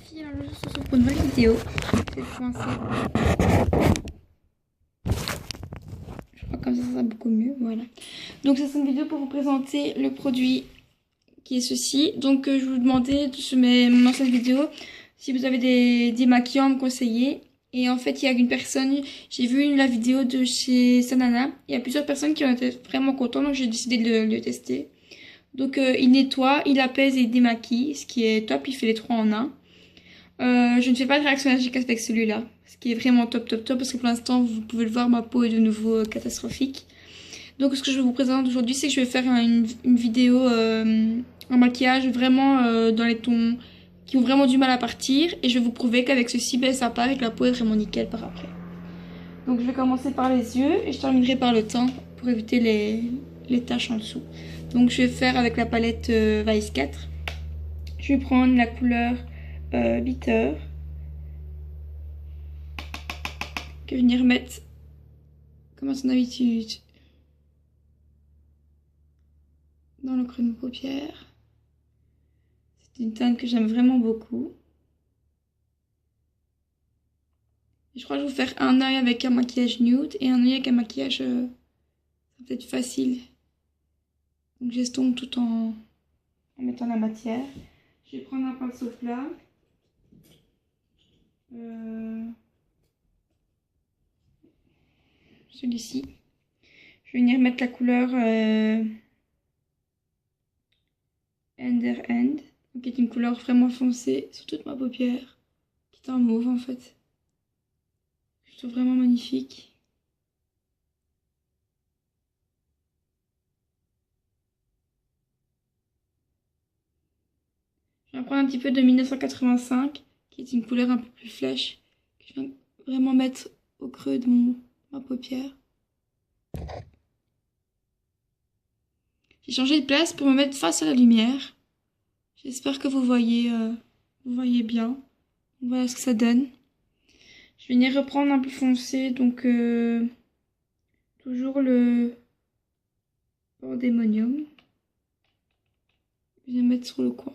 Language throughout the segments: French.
filles, alors je se retrouve pour une nouvelle vidéo. Je vais coincer. Je crois que comme ça sera beaucoup mieux, voilà. Donc c'est une vidéo pour vous présenter le produit qui est ceci. Donc je vous demandais sur mon ancienne vidéo si vous avez des démaquillants à me conseiller. Et en fait il y a une personne, j'ai vu la vidéo de chez Sanana. Il y a plusieurs personnes qui ont été vraiment contentes, donc j'ai décidé de le tester. Donc il nettoie, il apaise et il démaquille, ce qui est top, il fait les trois en un. Je ne fais pas de réaction allergique avec celui-là, ce qui est vraiment top top top parce que pour l'instant vous pouvez le voir, ma peau est de nouveau catastrophique. Donc ce que je vous présente aujourd'hui, c'est que je vais faire une vidéo en maquillage vraiment dans les tons qui ont vraiment du mal à partir, et je vais vous prouver qu'avec ceci ben, ça part et que la peau est vraiment nickel par après. Donc je vais commencer par les yeux et je terminerai par le teint pour éviter les taches en dessous. Donc je vais faire avec la palette Vice 4. Je vais prendre la couleur Bitter, que je vais venir mettre comme à son habitude dans le creux de mes paupières. C'est une teinte que j'aime vraiment beaucoup. Et je crois que je vais vous faire un œil avec un maquillage nude et un œil avec un maquillage ça va être facile. Donc j'estompe tout en mettant la matière. Je vais prendre un pinceau plat. Celui-ci. Je vais venir mettre la couleur Ender End, qui est une couleur vraiment foncée sur toute ma paupière, qui est un mauve en fait. Je trouve vraiment magnifique. Je vais prendre un petit peu de 1985, qui est une couleur un peu plus flèche, que je viens vraiment mettre au creux de ma paupière. J'ai changé de place pour me mettre face à la lumière. J'espère que vous voyez bien. Voilà ce que ça donne. Je vais venir reprendre un peu foncé, donc toujours le Pandemonium. Je vais mettre sur le coin.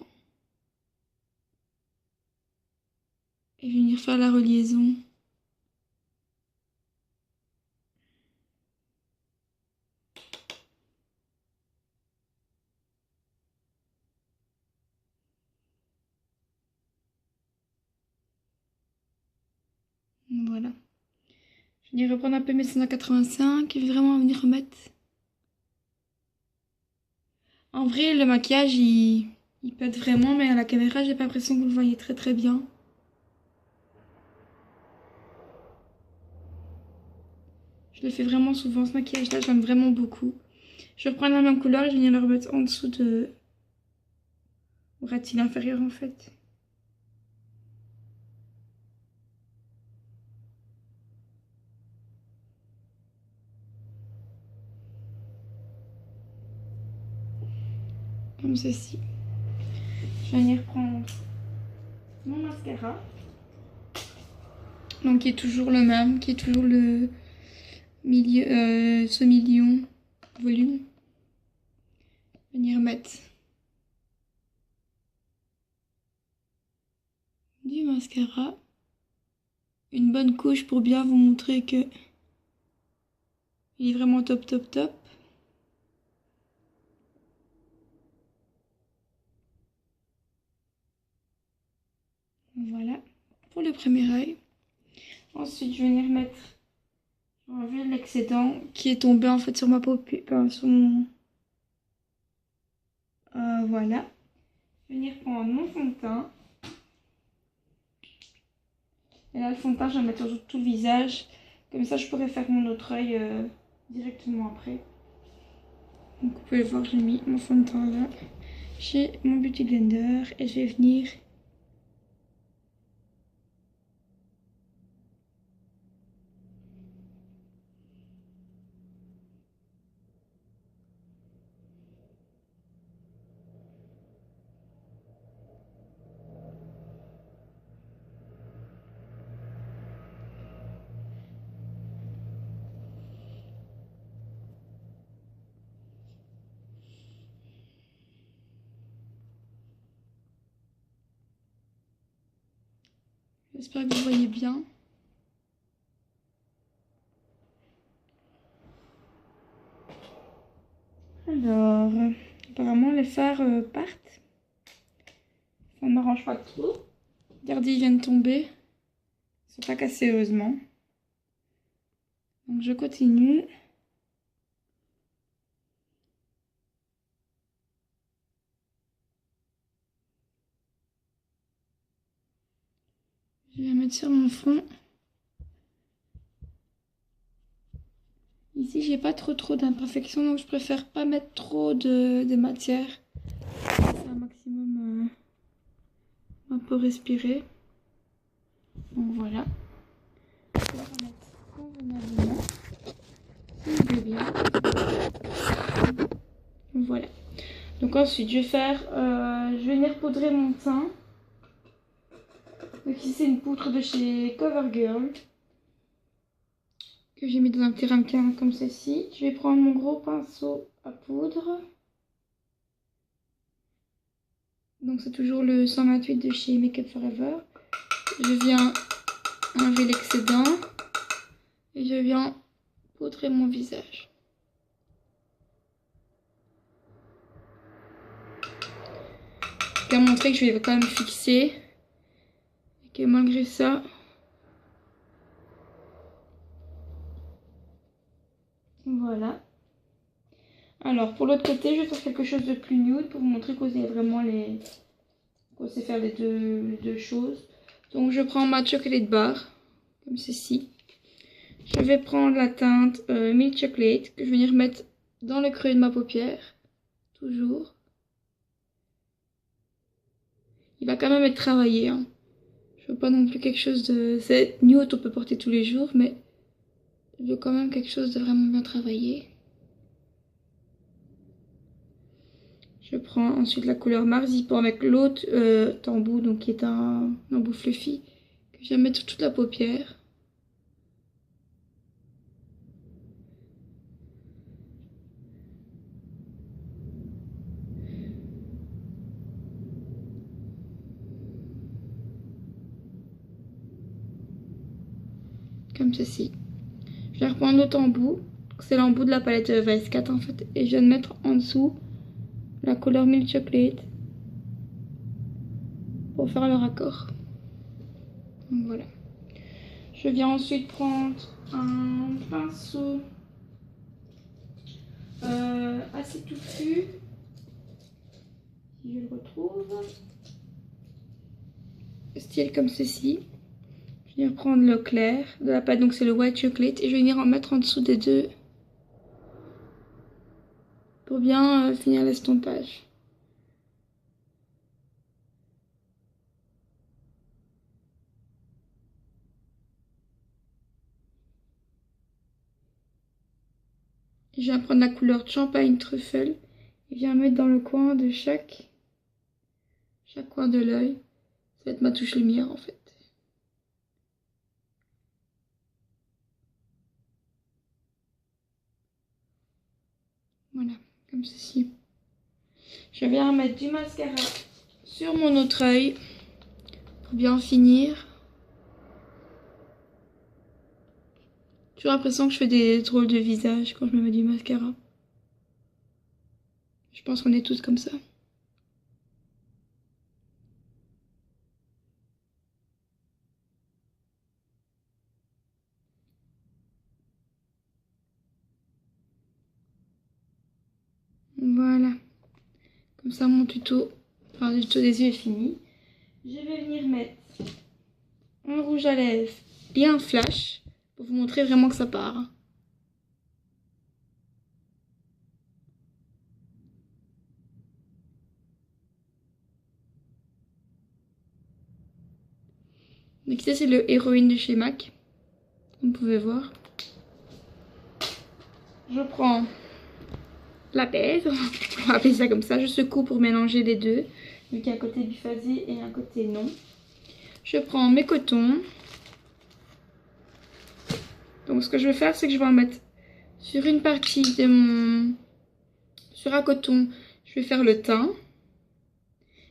Et je vais venir faire la reliaison. Voilà. Je vais venir reprendre un peu mes 185 et je vais vraiment venir remettre. En vrai, le maquillage, il pète vraiment, mais à la caméra, j'ai pas l'impression que vous le voyez très très bien. Je le fais vraiment souvent, ce maquillage-là, j'aime vraiment beaucoup. Je vais reprendre la même couleur et je vais venir le remettre en dessous de... au ratil inférieur en fait. Comme ceci. Je vais venir prendre mon mascara. Donc qui est toujours le même, qui est toujours le milieu, ce million volume. Venir mettre du mascara. Une bonne couche pour bien vous montrer que il est vraiment top top top. Voilà pour le premier œil. Ensuite je vais venir mettre, enlever l'excédent qui est tombé en fait sur ma paupière, sur mon... voilà. Je vais venir prendre mon fond de teint. Et là le fond de teint je vais le mettre sur tout le visage. Comme ça je pourrais faire mon autre œil directement après. Donc vous pouvez voir, j'ai mis mon fond de teint là. J'ai mon Beauty Blender et je vais venir J'espère que vous voyez bien. Alors, apparemment les phares partent. Ça ne m'arrange pas trop. Regardez, ils viennent tomber. Ils ne sont pas cassés heureusement. Donc je continue. Je vais mettre sur mon fond. Ici, j'ai pas trop d'imperfections, donc je préfère pas mettre trop de matière. C'est un maximum un peu respirer. Donc voilà. Je vais la remettre convenablement. Si je veux bien. Voilà. Donc ensuite, je vais venir poudrer mon teint. Donc ici, c'est une poudre de chez CoverGirl que j'ai mis dans un petit ramequin comme ceci. Je vais prendre mon gros pinceau à poudre. Donc c'est toujours le 128 de chez Make Up Forever. Je viens enlever l'excédent et je viens poudrer mon visage. Je vais montrer que je vais quand même fixer et que malgré ça, voilà. Alors pour l'autre côté, je vais faire quelque chose de plus nude pour vous montrer qu'on sait vraiment qu'on sait faire les deux choses. Donc je prends ma chocolate bar comme ceci. Je vais prendre la teinte Milk Chocolate que je vais venir mettre dans le creux de ma paupière, toujours. Il va quand même être travaillé, hein. Je veux pas non plus quelque chose de... C'est nude, on peut porter tous les jours, mais je veux quand même quelque chose de vraiment bien travaillé. Je prends ensuite la couleur Marzipan avec l'autre embout, donc qui est un embout fluffy, que je vais mettre sur toute la paupière. Comme ceci. Je vais reprendre l'autre embout, c'est l'embout de la palette Vice 4 en fait, et je vais mettre en dessous la couleur Milk Chocolate pour faire le raccord. Donc voilà. Je viens ensuite prendre un pinceau assez touffu, si je le retrouve, style comme ceci. Je vais reprendre le clair de la pâte, donc c'est le White Chocolate, et je vais venir en mettre en dessous des deux pour bien finir l'estompage. Je viens prendre la couleur Champagne Truffle et viens mettre dans le coin de chaque coin de l'œil. Ça va être ma touche lumière en fait. Voilà, comme ceci. Je viens mettre du mascara sur mon autre œil pour bien finir. J'ai l'impression que je fais des drôles de visage quand je me mets du mascara. Je pense qu'on est tous comme ça. Voilà. Comme ça mon tuto, enfin le tuto des yeux est fini. Je vais venir mettre un rouge à lèvres et un flash pour vous montrer vraiment que ça part. Donc ça c'est le Héroïne de chez MAC, comme vous pouvez voir. Je prends la pèse, on va appeler ça comme ça, je secoue pour mélanger les deux, vu qu'il y a un côté biphasé et un côté non. Je prends mes cotons. Donc ce que je vais faire, c'est que je vais en mettre sur une partie de mon... Sur un coton, je vais faire le teint.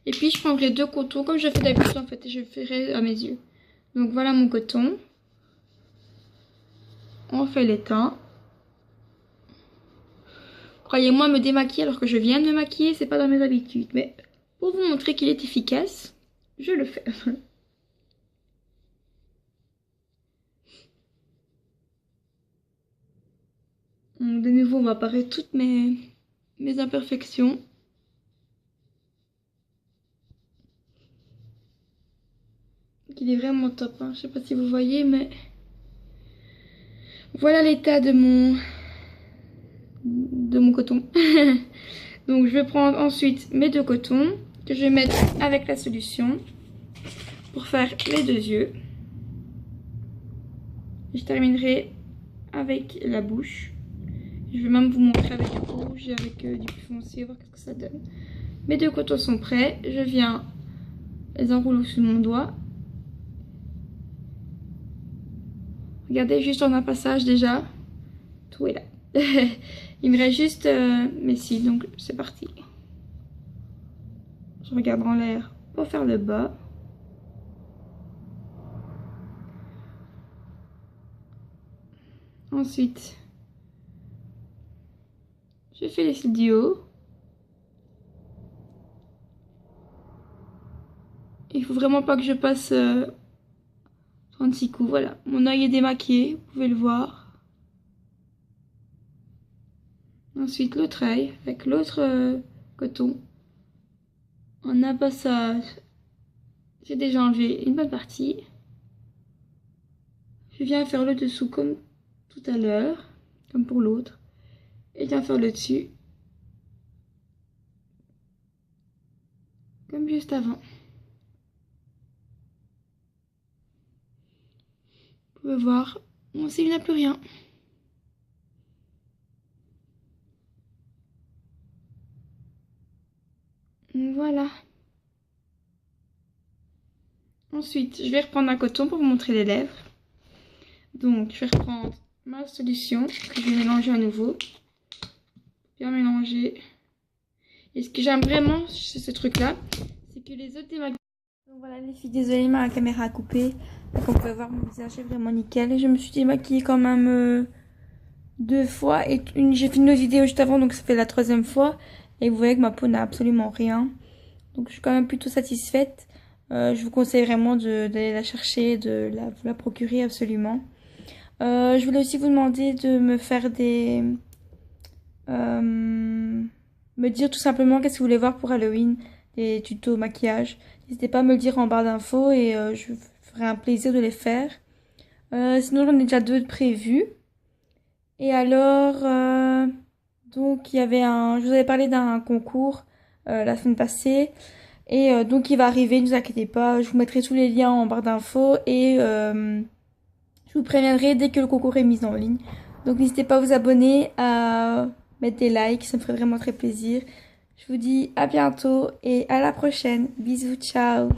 Et puis je prendrai deux cotons, comme je fais d'habitude en fait, et je ferai à mes yeux. Donc voilà mon coton. On fait les teints. Croyez-moi, me démaquiller alors que je viens de me maquiller, c'est pas dans mes habitudes. Mais pour vous montrer qu'il est efficace, je le fais. De nouveau, on va apparaître toutes mes imperfections. Il est vraiment top, hein. Je sais pas si vous voyez, mais voilà l'état de mon coton. Donc je vais prendre ensuite mes 2 cotons que je vais mettre avec la solution pour faire les 2 yeux. Je terminerai avec la bouche. Je vais même vous montrer avec du rouge et avec du plus foncé, voir ce que ça donne. Mes 2 cotons sont prêts. Je viens les enrouler sous mon doigt. Regardez, juste en un passage déjà. Tout est là. Il me reste juste mes cils, donc c'est parti. Je regarde en l'air pour faire le bas. Ensuite, je fais les cils du haut. Il faut vraiment pas que je passe 36 coups. Voilà, mon œil est démaquillé, vous pouvez le voir. Ensuite, l'autre œil avec l'autre coton. En abassage, j'ai déjà enlevé une bonne partie. Je viens faire le dessous comme tout à l'heure, comme pour l'autre. Et je viens faire le dessus, comme juste avant. Vous pouvez voir, mon cil n'a plus rien. Voilà. Ensuite, je vais reprendre un coton pour vous montrer les lèvres. Donc, je vais reprendre ma solution que je vais mélanger à nouveau. Bien mélanger. Et ce que j'aime vraiment chez ce truc-là, c'est que les autres démaquillants... Donc voilà les filles, désolée, ma caméra a coupé. Donc on peut voir mon visage est vraiment nickel. Et je me suis démaquillée quand même 2 fois. Et j'ai fait une autre vidéo juste avant, donc ça fait la 3e fois. Et vous voyez que ma peau n'a absolument rien. Donc je suis quand même plutôt satisfaite. Je vous conseille vraiment d'aller la chercher, de la procurer absolument. Je voulais aussi vous demander de me faire des... me dire tout simplement qu'est-ce que vous voulez voir pour Halloween, des tutos maquillage. N'hésitez pas à me le dire en barre d'infos et je ferai un plaisir de les faire. Sinon j'en ai déjà 2 de prévus. Et alors, donc il y avait je vous avais parlé d'un concours la semaine passée. Et donc il va arriver, ne vous inquiétez pas, je vous mettrai tous les liens en barre d'infos et je vous préviendrai dès que le concours est mis en ligne. Donc n'hésitez pas à vous abonner, à mettre des likes, ça me ferait vraiment très plaisir. Je vous dis à bientôt et à la prochaine. Bisous, ciao!